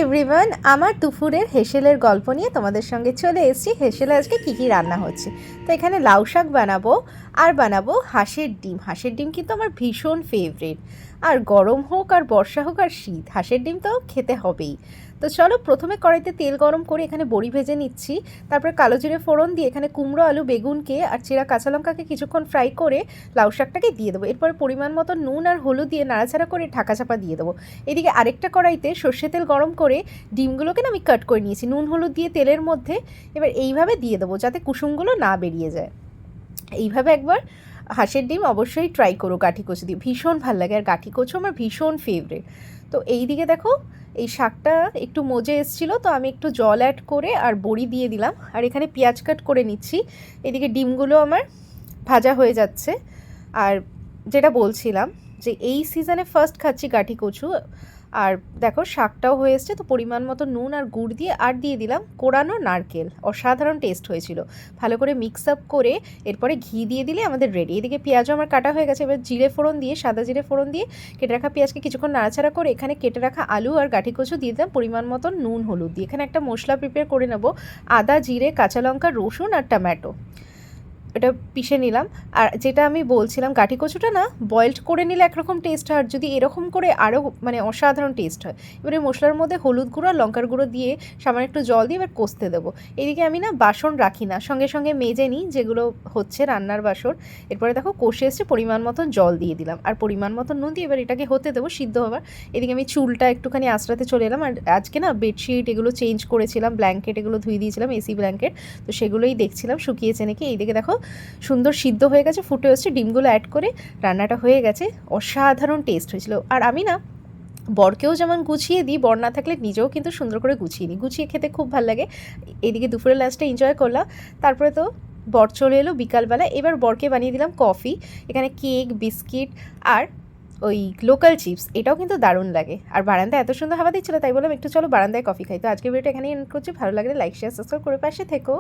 Everyone, আমার দুপুরের হেসেলের গল্প নিয়ে তোমাদের সঙ্গে চলে এসেছি। হেসেলে আজকে কী কী রান্না হচ্ছে। তো এখানে লাউ শাক বানাবো আর বানাবো হাঁসের ডিম। হাঁসের ডিম কিন্তু আমার ভীষণ ফেভারিট। আর গরম হোক আর বর্ষা হোক আর শীত, হাঁসের ডিম তো খেতে হবেই। তো চলো প্রথমে কড়াইতে তেল গরম করে এখানে বড়ি ভেজে নিচ্ছি। তারপরে কালো জিরে ফোড়ন দিয়ে এখানে কুমড়ো, আলু, বেগুনকে আর চেরা কাঁচা লঙ্কাকে কিছুক্ষণ ফ্রাই করে লাউ শাকটাকে দিয়ে দেবো। এরপরে পরিমাণ মতো নুন আর হলুদ দিয়ে নাড়াচাড়া করে ঢাকা চাপা দিয়ে দেবো। এদিকে আরেকটা কড়াইতে সর্ষে তেল গরম করে ডিমগুলোকে না আমি কাট করে নিয়েছি নুন হলুদ দিয়ে তেলের মধ্যে। এবার এইভাবে দিয়ে দেবো যাতে কুসুমগুলো না বেরিয়ে যায়। এইভাবে একবার হাঁসের ডিম অবশ্যই ট্রাই করো গাঠি কচু দিয়ে, ভীষণ ভালো লাগে। আর গাঠি কচু আমার ভীষণ ফেভারিট। তো এই দিকে দেখো এই শাকটা একটু মজে এসেছিলো, তো আমি একটু জল অ্যাড করে আর বড়ি দিয়ে দিলাম। আর এখানে পেঁয়াজ কাট করে নিচ্ছি। এদিকে ডিমগুলো আমার ভাজা হয়ে যাচ্ছে। আর যেটা বলছিলাম যে এই সিজনে ফার্স্ট খাচ্ছি গাঠি কচু। আর দেখো শাকটাও হয়ে এসছে, তো পরিমাণ মতো নুন আর গুড় দিয়ে আর দিয়ে দিলাম কোরানো নারকেল। অসাধারণ টেস্ট হয়েছিল। ভালো করে মিক্স আপ করে এরপরে ঘি দিয়ে দিলে আমাদের রেডি। এদিকে পেঁয়াজও আমার কাটা হয়ে গেছে। এবার জিরে ফোড়ন দিয়ে, সাদা জিরে ফোড়ন দিয়ে কেটে রাখা পেঁয়াজকে কিছুক্ষণ নাড়াচাড়া করে এখানে কেটে রাখা আলু আর গাঠি কচু দিয়ে দিলাম পরিমাণ মতো নুন হলুদ দিয়ে। এখানে একটা মশলা প্রিপেয়ার করে নেব। আদা, জিরে, কাঁচা লঙ্কা, রসুন আর টমেটো এটা পিষে নিলাম। আর যেটা আমি বলছিলাম গাঠি কচুটা না বয়েলড করে নিলে একরকম টেস্ট হয়, আর যদি এরকম করে আরও মানে অসাধারণ টেস্ট হয়। এবারে মশলার মধ্যে হলুদ গুঁড়ো আর লঙ্কার গুঁড়ো দিয়ে সামান্য একটু জল দিয়ে এবার কষতে দেবো। এদিকে আমি না বাসন রাখি না, সঙ্গে সঙ্গে মেজে নিই যেগুলো হচ্ছে রান্নার বাসন। এরপরে দেখো কষে এসছে, পরিমাণ মতন জল দিয়ে দিলাম আর পরিমাণ মতন নুন দিয়ে এবার এটাকে হতে দেবো সিদ্ধ হবার। এদিকে আমি চুলটা একটুখানি আঁচড়াতে চলে এলাম। আর আজকে না বেডশিট এগুলো চেঞ্জ করেছিলাম, ব্ল্যাঙ্কেট এগুলো ধুয়ে দিয়েছিলাম, এসি ব্ল্যাঙ্কেট। তো সেগুলোই দেখছিলাম শুকিয়েছে নাকি। এইদিকে দেখো সুন্দর সিদ্ধ হয়ে গেছে, ফুটে এসছে, ডিমগুলো অ্যাড করে রান্নাটা হয়ে গেছে। অসাধারণ টেস্ট হয়েছিল। আর আমি না বরকেও যেমন গুছিয়ে দিই, বর না থাকলে নিজেও কিন্তু সুন্দর করে গুছিয়ে নিই, গুছিয়ে খেতে খুব ভালো লাগে। এদিকে দুপুরের লাঞ্চটা এনজয় করলাম। তারপরে তো বর চলে এলো বিকালবেলা। এবার বরকে বানিয়ে দিলাম কফি। এখানে কেক, বিস্কিট আর ওই লোকাল চিপস, এটাও কিন্তু দারুণ লাগে। আর বারান্দায় এত সুন্দর হাওয়া দিচ্ছিলো, তাই বললাম একটু চলো বারান্দায় কফি খাই। তো আজকে ভিডিওটা এখানেই এন্ড করছি। ভালো লাগলে লাইক, শেয়ার, সাবস্ক্রাইব করে পাশে থেকো।